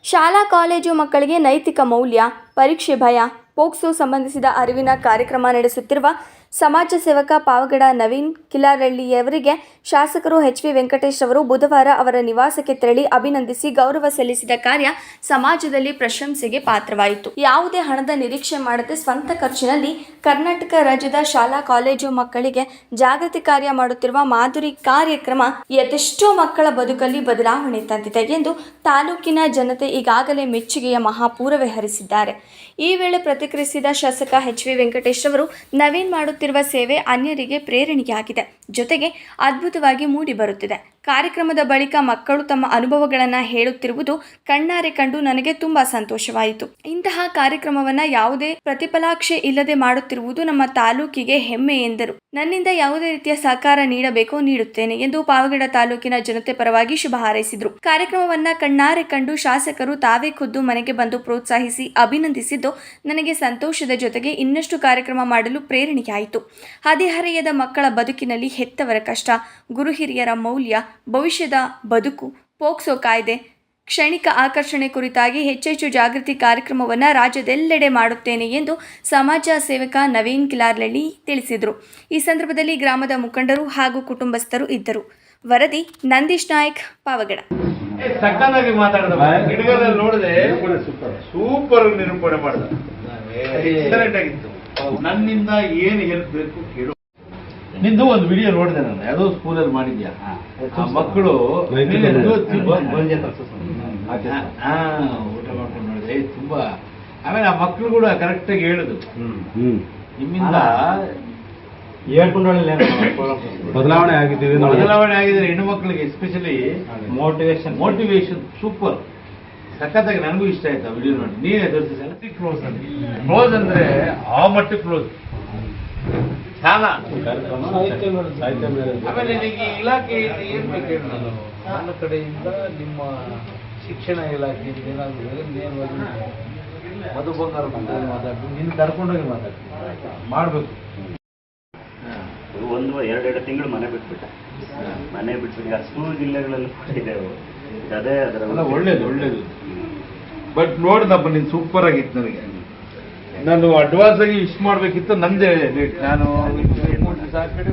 ಶಾಲಾ ಕಾಲೇಜು ಮಕ್ಕಳಿಗೆ ನೈತಿಕ ಮೌಲ್ಯ, ಪರೀಕ್ಷೆ ಭಯ, ಪೋಕ್ಸೋ ಸಂಬಂಧಿಸಿದ ಅರಿವಿನ ಕಾರ್ಯಕ್ರಮ ನಡೆಸುತ್ತಿರುವ ಸಮಾಜ ಸೇವಕ ಪಾವಗಡ ನವೀನ್ ಕಿಲಾರಳ್ಳಿಯವರಿಗೆ ಶಾಸಕರು ಎಚ್.ವಿ. ವೆಂಕಟೇಶ್ ಅವರು ಬುಧವಾರ ಅವರ ನಿವಾಸಕ್ಕೆ ತೆರಳಿ ಅಭಿನಂದಿಸಿ ಗೌರವ ಸಲ್ಲಿಸಿದ ಕಾರ್ಯ ಸಮಾಜದಲ್ಲಿ ಪ್ರಶಂಸೆಗೆ ಪಾತ್ರವಾಯಿತು. ಯಾವುದೇ ಹಣದ ನಿರೀಕ್ಷೆ ಮಾಡದೆ ಸ್ವಂತ ಖರ್ಚಿನಲ್ಲಿ ಕರ್ನಾಟಕ ರಾಜ್ಯದ ಶಾಲಾ ಕಾಲೇಜು ಮಕ್ಕಳಿಗೆ ಜಾಗೃತಿ ಕಾರ್ಯ ಮಾಡುತ್ತಿರುವ ಮಾಧುರಿ ಕಾರ್ಯಕ್ರಮ ಎಷ್ಟೋ ಮಕ್ಕಳ ಬದುಕಲ್ಲಿ ಬದಲಾವಣೆ ತಂದಿದೆ ಎಂದು ತಾಲೂಕಿನ ಜನತೆ ಈಗಾಗಲೇ ಮೆಚ್ಚುಗೆಯ ಮಹಾಪೂರವೇ ಹರಿಸಿದ್ದಾರೆ. ಈ ವೇಳೆ ಪ್ರತಿಕ್ರಿಯಿಸಿದ ಶಾಸಕ ಎಚ್.ವಿ. ವೆಂಕಟೇಶ್ ಅವರು ನವೀನ್ ಮಾಡುತ್ತಿರುವ ಸೇವೆ ಅನ್ಯರಿಗೆ ಪ್ರೇರಣೆಯಾಗಿದೆ, ಜೊತೆಗೆ ಅದ್ಭುತವಾಗಿ ಮೂಡಿ ಬರುತ್ತಿದೆ. ಕಾರ್ಯಕ್ರಮದ ಬಳಿಕ ಮಕ್ಕಳು ತಮ್ಮ ಅನುಭವಗಳನ್ನು ಹೇಳುತ್ತಿರುವುದು ಕಣ್ಣಾರೆ ಕಂಡು ನನಗೆ ತುಂಬಾ ಸಂತೋಷವಾಯಿತು. ಇಂತಹ ಕಾರ್ಯಕ್ರಮವನ್ನು ಯಾವುದೇ ಪ್ರತಿಫಲಾಪೇಕ್ಷೆ ಇಲ್ಲದೆ ಮಾಡುತ್ತಿರುವುದು ನಮ್ಮ ತಾಲೂಕಿಗೆ ಹೆಮ್ಮೆ ಎಂದರು. ನನ್ನಿಂದ ಯಾವುದೇ ರೀತಿಯ ಸಹಕಾರ ನೀಡಬೇಕೋ ನೀಡುತ್ತೇನೆ ಎಂದು ಪಾವಗಡ ತಾಲೂಕಿನ ಜನತೆ ಪರವಾಗಿ ಶುಭ ಹಾರೈಸಿದರು. ಕಾರ್ಯಕ್ರಮವನ್ನ ಕಣ್ಣಾರೆ ಕಂಡು ಶಾಸಕರು ತಾವೇ ಖುದ್ದು ಮನೆಗೆ ಬಂದು ಪ್ರೋತ್ಸಾಹಿಸಿ ಅಭಿನಂದಿಸಿದ್ದು ನನಗೆ ಸಂತೋಷದ ಜೊತೆಗೆ ಇನ್ನಷ್ಟು ಕಾರ್ಯಕ್ರಮ ಮಾಡಲು ಪ್ರೇರಣೆಯಾಯಿತು. ಹದಿಹರೆಯದ ಮಕ್ಕಳ ಬದುಕಿನಲ್ಲಿ ಹೆತ್ತವರ ಕಷ್ಟ, ಗುರು ಹಿರಿಯರ ಮೌಲ್ಯ, ಭವಿಷ್ಯದ ಬದುಕು, ಪೋಕ್ಸೋ ಕಾಯ್ದೆ, ಕ್ಷಣಿಕ ಆಕರ್ಷಣೆ ಕುರಿತಾಗಿ ಹೆಚ್ಚೆಚ್ಚು ಜಾಗೃತಿ ಕಾರ್ಯಕ್ರಮವನ್ನು ರಾಜ್ಯದೆಲ್ಲೆಡೆ ಮಾಡುತ್ತೇನೆ ಎಂದು ಸಮಾಜ ಸೇವಕ ನವೀನ್ ಕಿಲಾರಳ್ಳಿ ತಿಳಿಸಿದರು. ಈ ಸಂದರ್ಭದಲ್ಲಿ ಗ್ರಾಮದ ಮುಖಂಡರು ಹಾಗೂ ಕುಟುಂಬಸ್ಥರು ಇದ್ದರು. ವರದಿ ನಂದೀಶ್ ನಾಯ್ಕ್, ಪಾವಗಡ. ಸಕ್ಕತ್ತಾಗಿ ಮಾತಾಡಿದ ಗಿಡಗಳಲ್ಲಿ ನೋಡಿದೆ, ಸೂಪರ್ ನಿರೂಪಣೆ ಮಾಡಿದ, ಎಕ್ಸಲೆಂಟ್ ಆಗಿತ್ತು. ನನ್ನಿಂದ ಏನು ಹೆಲ್ಪ್ ಬೇಕು ಕೇಳು. ನಿಂದು ಒಂದು ವಿಡಿಯೋ ನೋಡಿದೆ ನಾನು, ಯಾವುದೋ ಸ್ಕೂಲಲ್ಲಿ ಮಾಡಿದ್ಯಾ, ಆ ಮಕ್ಕಳು ಊಟ ಮಾಡ್ಕೊಂಡು ನೋಡಿದೆ ತುಂಬಾ. ಆಮೇಲೆ ಆ ಮಕ್ಕಳು ಕೂಡ ಕರೆಕ್ಟಾಗಿ ಹೇಳಿದ್ರು, ನಿಮ್ಮಿಂದ ಬದಲಾವಣೆ ಆಗಿದ್ದೀವಿ, ಹೆಣ್ಣು ಮಕ್ಕಳಿಗೆ ಎಸ್ಪೆಷಲಿ ಮೋಟಿವೇಶನ್ ಸೂಪರ್, ಸಖತ್ತಾಗಿ. ನನಗೂ ಇಷ್ಟ ಆಯ್ತು ಆ ವಿಡಿಯೋ ನೋಡಿ. ನೀವೇ ತೋರಿಸಿಲ್ಲ, ಕ್ಲೋಸ್ ಅಂದ್ರೆ ಆ ಮಟ್ಟ ಕ್ಲೋಸ್ ಚಾಲ. ಆಮೇಲೆ ನಿಮಗೆ ಇಲಾಖೆ ಏನ್ ಬೇಕು ಹೇಳಿ, ನನ್ನ ಕಡೆಯಿಂದ ನಿಮ್ಮ ಶಿಕ್ಷಣ ಇಲಾಖೆಯಿಂದ ಏನಾದರೂ ನೇರವಾಗಿ ಮಧು ಬಂಗಾರ ಮಾತಾಡ್ತೀನಿ, ನಿನ್ನ ಕರ್ಕೊಂಡೋಗಿ ಮಾತಾಡ್ತೀನಿ, ಮಾಡಬೇಕು. ಎರಡು ತಿಂಗಳು ಮನೆ ಬಿಟ್ಬಿಟ್ಟೆ ಅಷ್ಟು ಜಿಲ್ಲೆಗಳಲ್ಲಿ ಇದೆ ಅದೇ. ಅದರ ಒಳ್ಳೇದು ಬಟ್ ನೋಡಿದಪ್ಪ, ನೀನು ಸೂಪರ್ ಆಗಿತ್ತು. ನನಗೆ ನಾನು ಅಡ್ವಾನ್ಸ್ ಆಗಿ ವಿಶ್ ಮಾಡಬೇಕಿತ್ತು, ನಂದೇ ಡೇಟ್. ನಾನು 3 ದಿವಸ ಆ ಕಡೆ